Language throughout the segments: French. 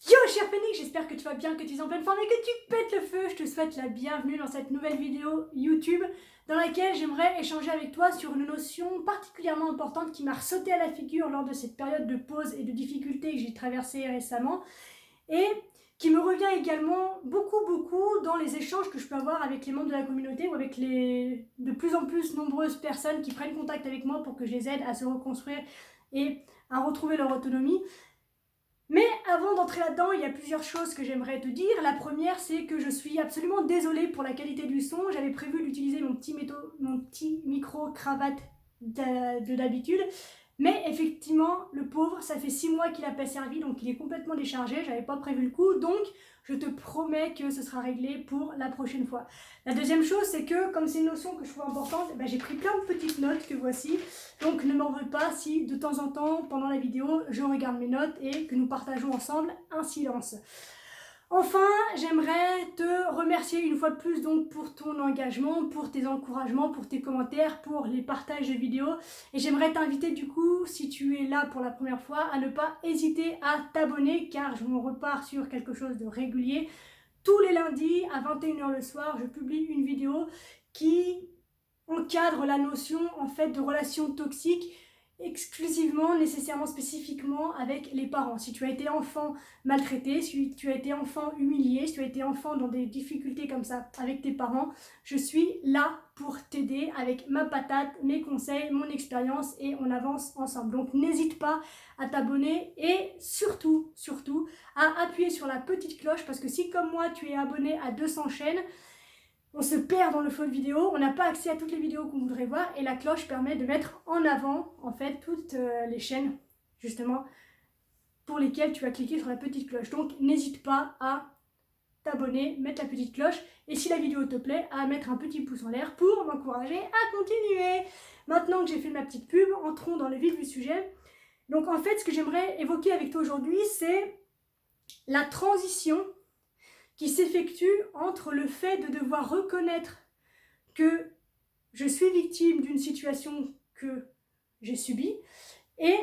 Yo cher Phoenix, j'espère que tu vas bien, que tu es en pleine forme et que tu pètes le feu. Je te souhaite la bienvenue dans cette nouvelle vidéo YouTube dans laquelle j'aimerais échanger avec toi sur une notion particulièrement importante qui m'a sauté à la figure lors de cette période de pause et de difficultés que j'ai traversée récemment et qui me revient également beaucoup dans les échanges que je peux avoir avec les membres de la communauté ou avec les de plus en plus nombreuses personnes qui prennent contact avec moi pour que je les aide à se reconstruire et à retrouver leur autonomie. Mais avant d'entrer là-dedans, il y a plusieurs choses que j'aimerais te dire. La première, c'est que je suis absolument désolée pour la qualité du son. J'avais prévu d'utiliser mon petit micro-cravate de d'habitude. Mais effectivement, le pauvre, ça fait 6 mois qu'il n'a pas servi, donc il est complètement déchargé. J'avais pas prévu le coup, donc je te promets que ce sera réglé pour la prochaine fois. La deuxième chose, c'est que comme c'est une notion que je trouve importante, j'ai pris plein de petites notes que voici. Donc ne m'en veux pas si de temps en temps, pendant la vidéo, je regarde mes notes et que nous partageons ensemble un silence. Enfin, j'aimerais te remercier une fois de plus donc pour ton engagement, pour tes encouragements, pour tes commentaires, pour les partages de vidéos. Et j'aimerais t'inviter du coup, si tu es là pour la première fois, à ne pas hésiter à t'abonner car je me repars sur quelque chose de régulier. Tous les lundis à 21h le soir, je publie une vidéo qui encadre la notion en fait de relation toxique exclusivement, nécessairement, spécifiquement avec les parents. Si tu as été enfant maltraité, si tu as été enfant humilié, si tu as été enfant dans des difficultés comme ça avec tes parents, je suis là pour t'aider avec ma patate, mes conseils, mon expérience et on avance ensemble. Donc n'hésite pas à t'abonner et surtout à appuyer sur la petite cloche parce que si comme moi tu es abonné à 200 chaînes, on se perd dans le flot de vidéos, on n'a pas accès à toutes les vidéos qu'on voudrait voir et la cloche permet de mettre en avant en fait toutes les chaînes justement pour lesquelles tu vas cliquer sur la petite cloche. Donc n'hésite pas à t'abonner, mettre la petite cloche et si la vidéo te plaît, à mettre un petit pouce en l'air pour m'encourager à continuer. Maintenant que j'ai fait ma petite pub, entrons dans le vif du sujet. Donc en fait, ce que j'aimerais évoquer avec toi aujourd'hui, c'est la transition qui s'effectue entre le fait de devoir reconnaître que je suis victime d'une situation que j'ai subie et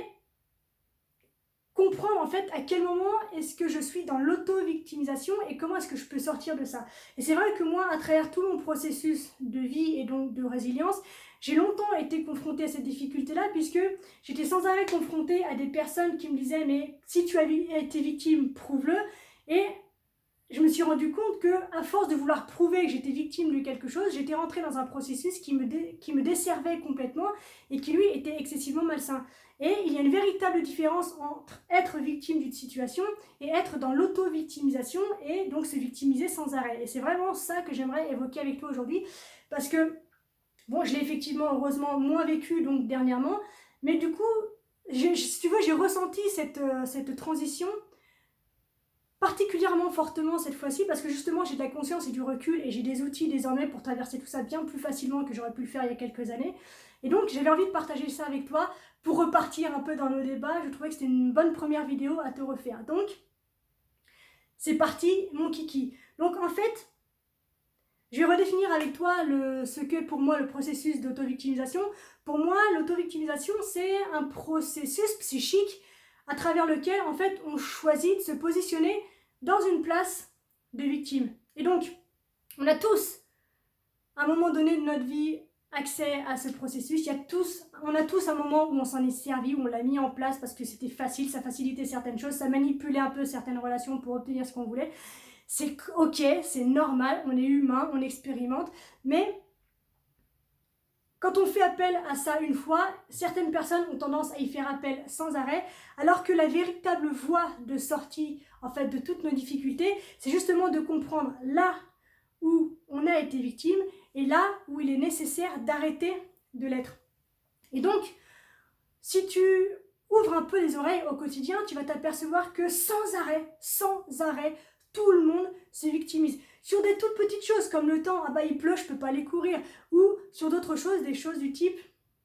comprendre en fait à quel moment est-ce que je suis dans l'auto-victimisation et comment est-ce que je peux sortir de ça. Et c'est vrai que moi, à travers tout mon processus de vie et donc de résilience, j'ai longtemps été confrontée à cette difficulté-là puisque j'étais sans arrêt confrontée à des personnes qui me disaient « mais si tu as été victime, prouve-le » et je me suis rendu compte que, à force de vouloir prouver que j'étais victime de quelque chose, j'étais rentrée dans un processus qui me desservait complètement et qui, lui, était excessivement malsain. Et il y a une véritable différence entre être victime d'une situation et être dans l'auto-victimisation et donc se victimiser sans arrêt. Et c'est vraiment ça que j'aimerais évoquer avec toi aujourd'hui parce que, bon, je l'ai effectivement, heureusement, moins vécu donc dernièrement, mais du coup, si tu veux, j'ai ressenti cette transition particulièrement fortement cette fois-ci parce que justement j'ai de la conscience et du recul et j'ai des outils désormais pour traverser tout ça bien plus facilement que j'aurais pu le faire il y a quelques années et donc j'avais envie de partager ça avec toi pour repartir un peu dans le débat. Je trouvais que c'était une bonne première vidéo à te refaire, donc c'est parti mon kiki. Donc en fait je vais redéfinir avec toi ce qu'est pour moi le processus d'auto-victimisation. Pour moi, l'auto-victimisation, c'est un processus psychique à travers lequel, en fait, on choisit de se positionner dans une place de victime. Et donc, on a tous, à un moment donné de notre vie, accès à ce processus. On a tous un moment où on s'en est servi, où on l'a mis en place parce que c'était facile, ça facilitait certaines choses, ça manipulait un peu certaines relations pour obtenir ce qu'on voulait. C'est ok, c'est normal, on est humain, on expérimente, mais quand on fait appel à ça une fois, certaines personnes ont tendance à y faire appel sans arrêt, alors que la véritable voie de sortie en fait de toutes nos difficultés, c'est justement de comprendre là où on a été victime et là où il est nécessaire d'arrêter de l'être. Et donc, si tu ouvres un peu les oreilles au quotidien, tu vas t'apercevoir que sans arrêt, tout le monde se victimise. Sur des toutes petites choses comme le temps, ah bah il pleut, je peux pas aller courir. Ou sur d'autres choses, des choses du type,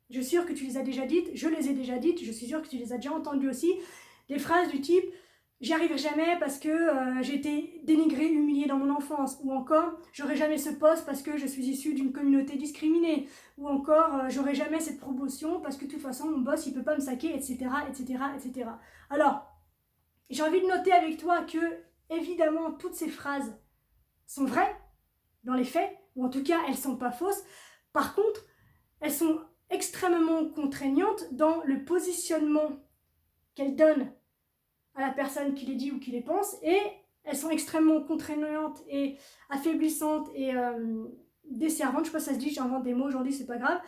je suis sûre que tu les as déjà dites, je les ai déjà dites, je suis sûre que tu les as déjà entendues aussi. Des phrases du type, j'y arriverai jamais parce que j'ai été dénigrée, humiliée dans mon enfance. Ou encore, j'aurai jamais ce poste parce que je suis issue d'une communauté discriminée. Ou encore, j'aurai jamais cette promotion parce que de toute façon, mon boss, il peut pas me saquer, etc., etc., etc. Alors, j'ai envie de noter avec toi que, évidemment, toutes ces phrases sont vraies dans les faits, ou en tout cas, elles ne sont pas fausses. Par contre, elles sont extrêmement contraignantes dans le positionnement qu'elles donnent à la personne qui les dit ou qui les pense, et elles sont extrêmement contraignantes et affaiblissantes et desservantes, je sais pas si ça se dit, j'invente des mots aujourd'hui, c'est pas grave,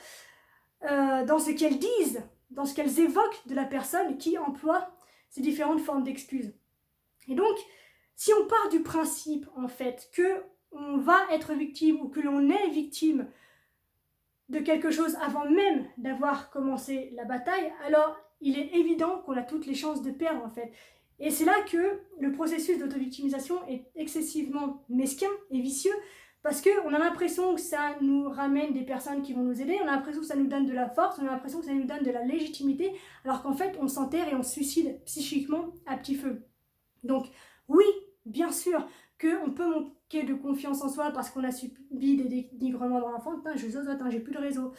dans ce qu'elles disent, dans ce qu'elles évoquent de la personne qui emploie ces différentes formes d'excuses. Et donc, si on part du principe, en fait, que on va être victime ou que l'on est victime de quelque chose avant même d'avoir commencé la bataille, alors il est évident qu'on a toutes les chances de perdre, en fait. Et c'est là que le processus d'auto-victimisation est excessivement mesquin et vicieux, parce qu'on a l'impression que ça nous ramène des personnes qui vont nous aider, on a l'impression que ça nous donne de la force, on a l'impression que ça nous donne de la légitimité, alors qu'en fait on s'enterre et on se suicide psychiquement à petit feu. Donc oui, bien sûr qu'on peut manquer de confiance en soi parce qu'on a subi des dénigrements dans l'enfance. Putain, je zozote, j'ai plus de réseau.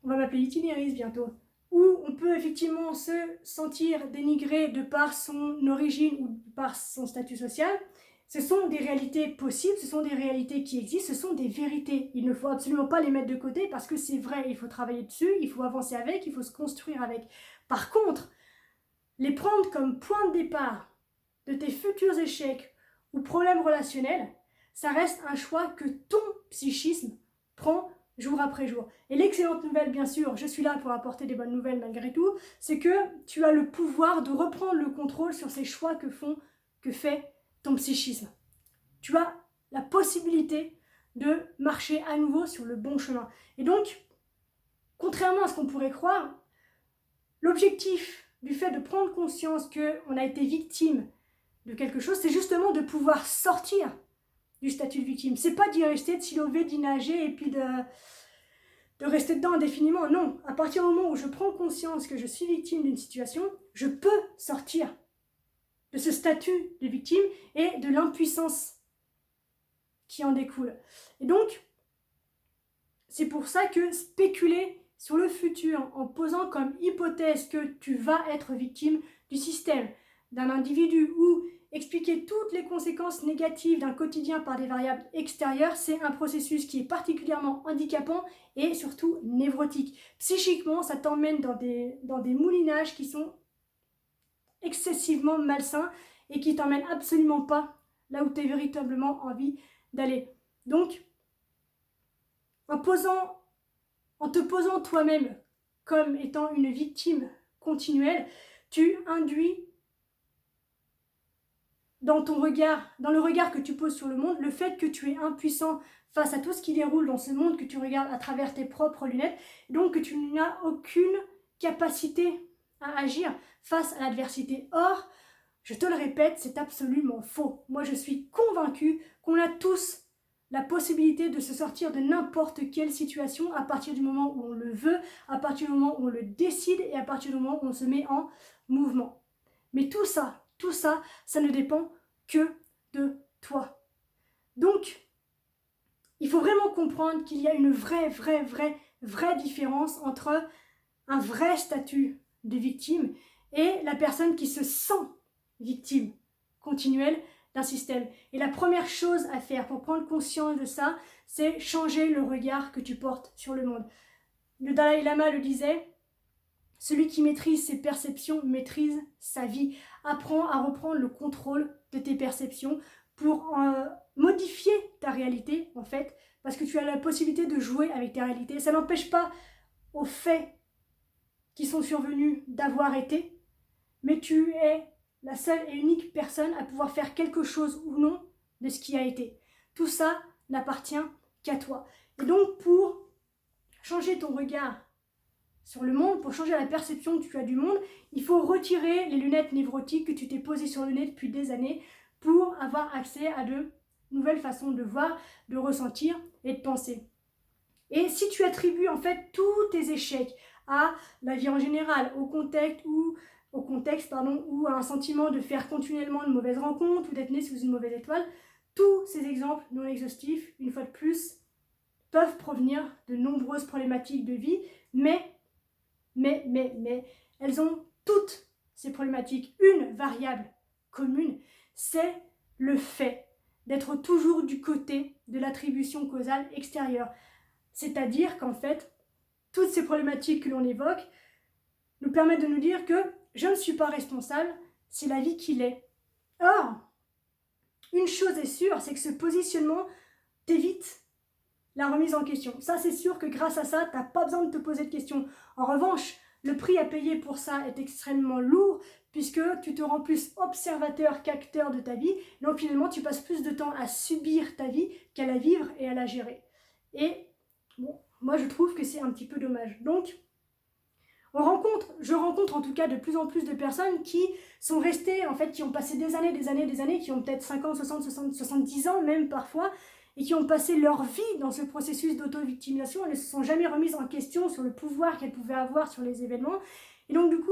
On va m'appeler itinéraire bientôt. Où on peut effectivement se sentir dénigré de par son origine ou par son statut social. Ce sont des réalités possibles, ce sont des réalités qui existent, ce sont des vérités. Il ne faut absolument pas les mettre de côté parce que c'est vrai, il faut travailler dessus, il faut avancer avec, il faut se construire avec. Par contre, les prendre comme point de départ de tes futurs échecs ou problèmes relationnels, ça reste un choix que ton psychisme prend jour après jour. Et l'excellente nouvelle, bien sûr, je suis là pour apporter des bonnes nouvelles malgré tout, c'est que tu as le pouvoir de reprendre le contrôle sur ces choix que fait ton psychisme. Tu as la possibilité de marcher à nouveau sur le bon chemin. Et donc, contrairement à ce qu'on pourrait croire, l'objectif du fait de prendre conscience qu'on a été victime de quelque chose, c'est justement de pouvoir sortir du statut de victime. C'est pas d'y rester, de s'y lever, d'y nager et puis de rester dedans indéfiniment. Non, à partir du moment où je prends conscience que je suis victime d'une situation, je peux sortir de ce statut de victime et de l'impuissance qui en découle. Et donc, c'est pour ça que spéculer sur le futur en posant comme hypothèse que tu vas être victime du système, d'un individu, ou expliquer toutes les conséquences négatives d'un quotidien par des variables extérieures, c'est un processus qui est particulièrement handicapant et surtout névrotique. Psychiquement, ça t'emmène dans des moulinages qui sont excessivement malsains et qui t'emmènent absolument pas là où tu as véritablement envie d'aller. Donc, en te posant toi-même comme étant une victime continuelle, tu induis dans le regard que tu poses sur le monde, le fait que tu es impuissant face à tout ce qui déroule dans ce monde que tu regardes à travers tes propres lunettes, donc que tu n'as aucune capacité à agir face à l'adversité. Or, je te le répète, c'est absolument faux. Moi, je suis convaincue qu'on a tous la possibilité de se sortir de n'importe quelle situation à partir du moment où on le veut, à partir du moment où on le décide et à partir du moment où on se met en mouvement. Mais tout ça, ça ne dépend que de toi. Donc, il faut vraiment comprendre qu'il y a une vraie différence entre un vrai statut de victime et la personne qui se sent victime continuelle d'un système. Et la première chose à faire pour prendre conscience de ça, c'est changer le regard que tu portes sur le monde. Le Dalai Lama le disait, celui qui maîtrise ses perceptions maîtrise sa vie. Apprends à reprendre le contrôle de tes perceptions pour modifier ta réalité, en fait, parce que tu as la possibilité de jouer avec ta réalité. Ça n'empêche pas aux faits qui sont survenus d'avoir été, mais tu es la seule et unique personne à pouvoir faire quelque chose ou non de ce qui a été. Tout ça n'appartient qu'à toi. Et donc, pour changer ton regard sur le monde, pour changer la perception que tu as du monde, il faut retirer les lunettes névrotiques que tu t'es posées sur le nez depuis des années pour avoir accès à de nouvelles façons de voir, de ressentir et de penser. Et si tu attribues en fait tous tes échecs à la vie en général, au contexte ou à un sentiment de faire continuellement de mauvaises rencontres ou d'être né sous une mauvaise étoile, tous ces exemples non exhaustifs, une fois de plus, peuvent provenir de nombreuses problématiques de vie, mais elles ont toutes ces problématiques une variable commune, c'est le fait d'être toujours du côté de l'attribution causale extérieure. C'est-à-dire qu'en fait, toutes ces problématiques que l'on évoque nous permettent de nous dire que je ne suis pas responsable, c'est la vie qui l'est. Or, une chose est sûre, c'est que ce positionnement t'évite la remise en question. Ça, c'est sûr que grâce à ça, tu n'as pas besoin de te poser de questions. En revanche, le prix à payer pour ça est extrêmement lourd puisque tu te rends plus observateur qu'acteur de ta vie. Donc finalement, tu passes plus de temps à subir ta vie qu'à la vivre et à la gérer. Et bon, moi, je trouve que c'est un petit peu dommage. Donc, je rencontre en tout cas de plus en plus de personnes qui sont restées, en fait, qui ont passé des années, qui ont peut-être 50, 60, 60, 70 ans même parfois, et qui ont passé leur vie dans ce processus d'auto-victimisation. Elles ne se sont jamais remises en question sur le pouvoir qu'elles pouvaient avoir sur les événements. Et donc du coup,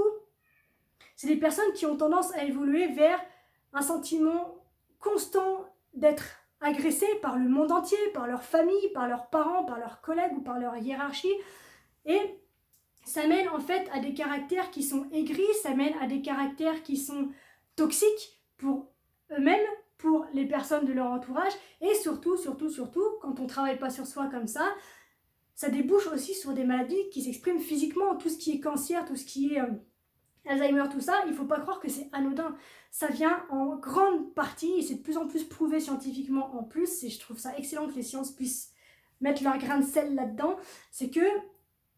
c'est des personnes qui ont tendance à évoluer vers un sentiment constant d'être agressées par le monde entier, par leur famille, par leurs parents, par leurs collègues ou par leur hiérarchie. Et ça mène en fait à des caractères qui sont aigris, ça mène à des caractères qui sont toxiques pour eux-mêmes, pour les personnes de leur entourage, et surtout, quand on ne travaille pas sur soi comme ça débouche aussi sur des maladies qui s'expriment physiquement, tout ce qui est cancer, tout ce qui est Alzheimer, tout ça, il ne faut pas croire que c'est anodin. Ça vient en grande partie, et c'est de plus en plus prouvé scientifiquement en plus, et je trouve ça excellent que les sciences puissent mettre leur grain de sel là-dedans, c'est que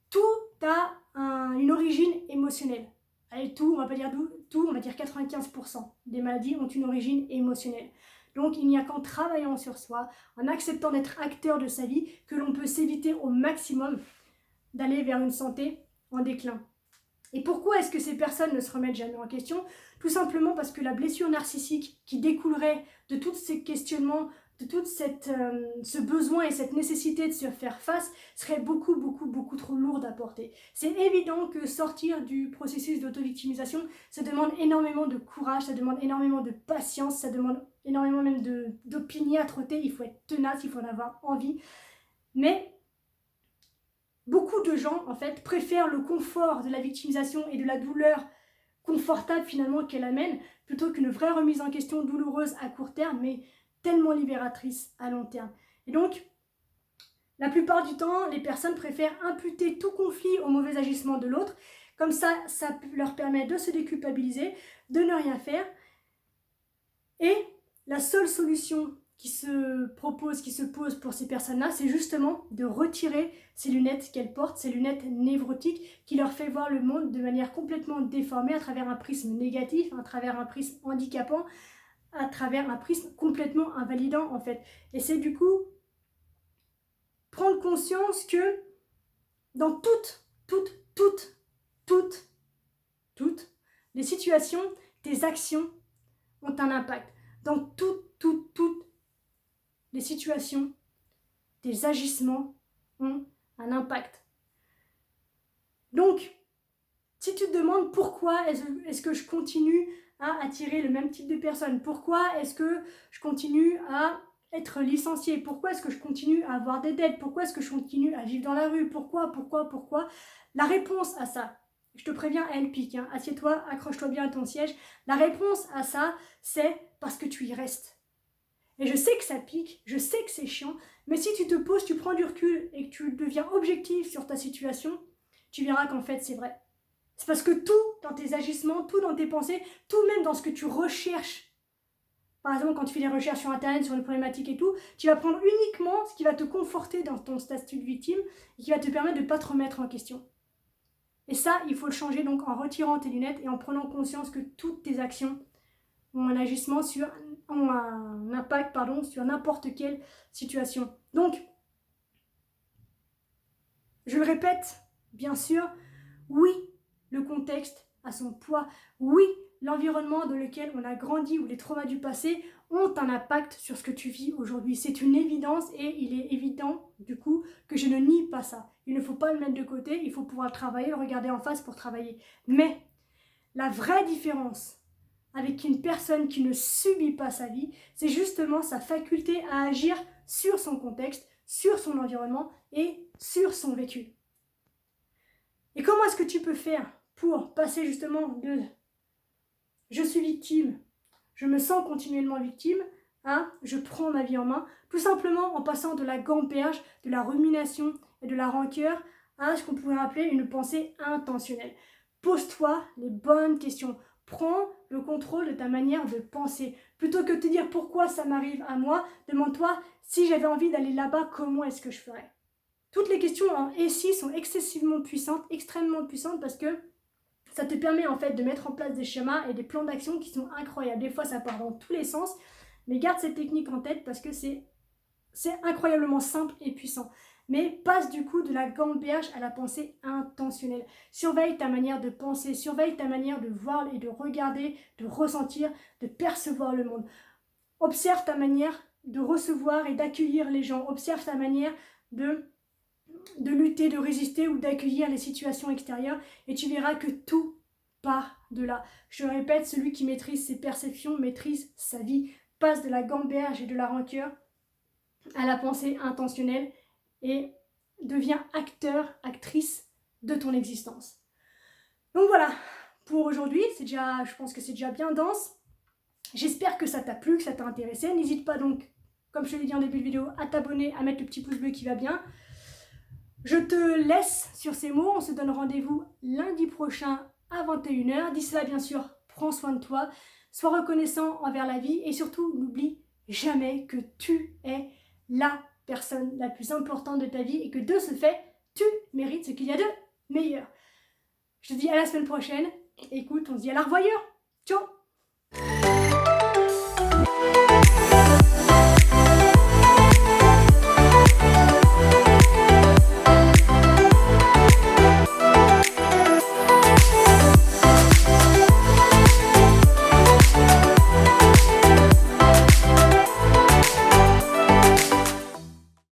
tout a une origine émotionnelle. Allez, tout, on va pas dire tout, on va dire 95% des maladies ont une origine émotionnelle. Donc il n'y a qu'en travaillant sur soi, en acceptant d'être acteur de sa vie, que l'on peut s'éviter au maximum d'aller vers une santé en déclin. Et pourquoi est-ce que ces personnes ne se remettent jamais en question? Tout simplement parce que la blessure narcissique qui découlerait de tous ces questionnements, de tout ce besoin et cette nécessité de se faire face serait beaucoup trop lourde à porter. C'est évident que sortir du processus d'auto-victimisation, ça demande énormément de courage, ça demande énormément de patience, ça demande énormément même d'opiniâtreté, il faut être tenace, il faut en avoir envie. Mais beaucoup de gens, en fait, préfèrent le confort de la victimisation et de la douleur confortable finalement qu'elle amène, plutôt qu'une vraie remise en question douloureuse à court terme, mais tellement libératrice à long terme. Et donc, la plupart du temps, les personnes préfèrent imputer tout conflit au mauvais agissement de l'autre. Comme ça leur permet de se déculpabiliser, de ne rien faire. Et la seule solution qui se pose pour ces personnes-là, c'est justement de retirer ces lunettes qu'elles portent, ces lunettes névrotiques qui leur fait voir le monde de manière complètement déformée à travers un prisme négatif, à travers un prisme handicapant, à travers un prisme complètement invalidant en fait. Et c'est du coup prendre conscience que dans toutes les situations, tes actions ont un impact. Dans toutes les situations, tes agissements ont un impact. Donc, si tu te demandes pourquoi est-ce que je continue à attirer le même type de personnes, pourquoi est-ce que je continue à être licenciée, pourquoi est-ce que je continue à avoir des dettes, pourquoi est-ce que je continue à vivre dans la rue, pourquoi, la réponse à ça, je te préviens, elle pique, hein. Assieds-toi, accroche-toi bien à ton siège, la réponse à ça, c'est parce que tu y restes. Et je sais que ça pique, je sais que c'est chiant, mais si tu te poses, tu prends du recul et que tu deviens objectif sur ta situation, tu verras qu'en fait c'est vrai. C'est parce que tout dans tes agissements, tout dans tes pensées, tout même dans ce que tu recherches. Par exemple, quand tu fais des recherches sur Internet, sur une problématique et tout, tu vas prendre uniquement ce qui va te conforter dans ton statut de victime et qui va te permettre de ne pas te remettre en question. Et ça, il faut le changer donc en retirant tes lunettes et en prenant conscience que toutes tes actions ont un agissement ont un impact sur n'importe quelle situation. Donc, je le répète, bien sûr, oui, le contexte a son poids. Oui, l'environnement dans lequel on a grandi ou les traumas du passé ont un impact sur ce que tu vis aujourd'hui. C'est une évidence et il est évident, du coup, que je ne nie pas ça. Il ne faut pas le mettre de côté, il faut pouvoir travailler, le regarder en face pour travailler. Mais la vraie différence avec une personne qui ne subit pas sa vie, c'est justement sa faculté à agir sur son contexte, sur son environnement et sur son vécu. Et comment est-ce que tu peux faire pour passer justement de « je suis victime », je me sens continuellement victime, hein, je prends ma vie en main, tout simplement en passant de la gamberge, de la rumination et de la rancœur à ce qu'on pourrait appeler une pensée intentionnelle. Pose-toi les bonnes questions. Prends le contrôle de ta manière de penser. Plutôt que de te dire pourquoi ça m'arrive à moi, demande-toi si j'avais envie d'aller là-bas, comment est-ce que je ferais. Toutes les questions en et-si sont excessivement puissantes, extrêmement puissantes parce que ça te permet en fait de mettre en place des schémas et des plans d'action qui sont incroyables. Des fois ça part dans tous les sens, mais garde cette technique en tête parce que c'est incroyablement simple et puissant. Mais passe du coup de la gamberge à la pensée intentionnelle. Surveille ta manière de penser, surveille ta manière de voir et de regarder, de ressentir, de percevoir le monde. Observe ta manière de recevoir et d'accueillir les gens. Observe ta manière de lutter, de résister ou d'accueillir les situations extérieures et tu verras que tout part de là. Je répète, celui qui maîtrise ses perceptions maîtrise sa vie. Passe de la gamberge et de la rancœur à la pensée intentionnelle et deviens acteur, actrice de ton existence. Donc voilà, pour aujourd'hui, je pense que c'est déjà bien dense. J'espère que ça t'a plu, que ça t'a intéressé. N'hésite pas donc, comme je te l'ai dit en début de vidéo, à t'abonner, à mettre le petit pouce bleu qui va bien. Je te laisse sur ces mots. On se donne rendez-vous lundi prochain à 21h. D'ici là, bien sûr, prends soin de toi. Sois reconnaissant envers la vie et surtout, n'oublie jamais que tu es la personne la plus importante de ta vie et que de ce fait, tu mérites ce qu'il y a de meilleur. Je te dis à la semaine prochaine. Écoute, on se dit à la revoyure. Ciao!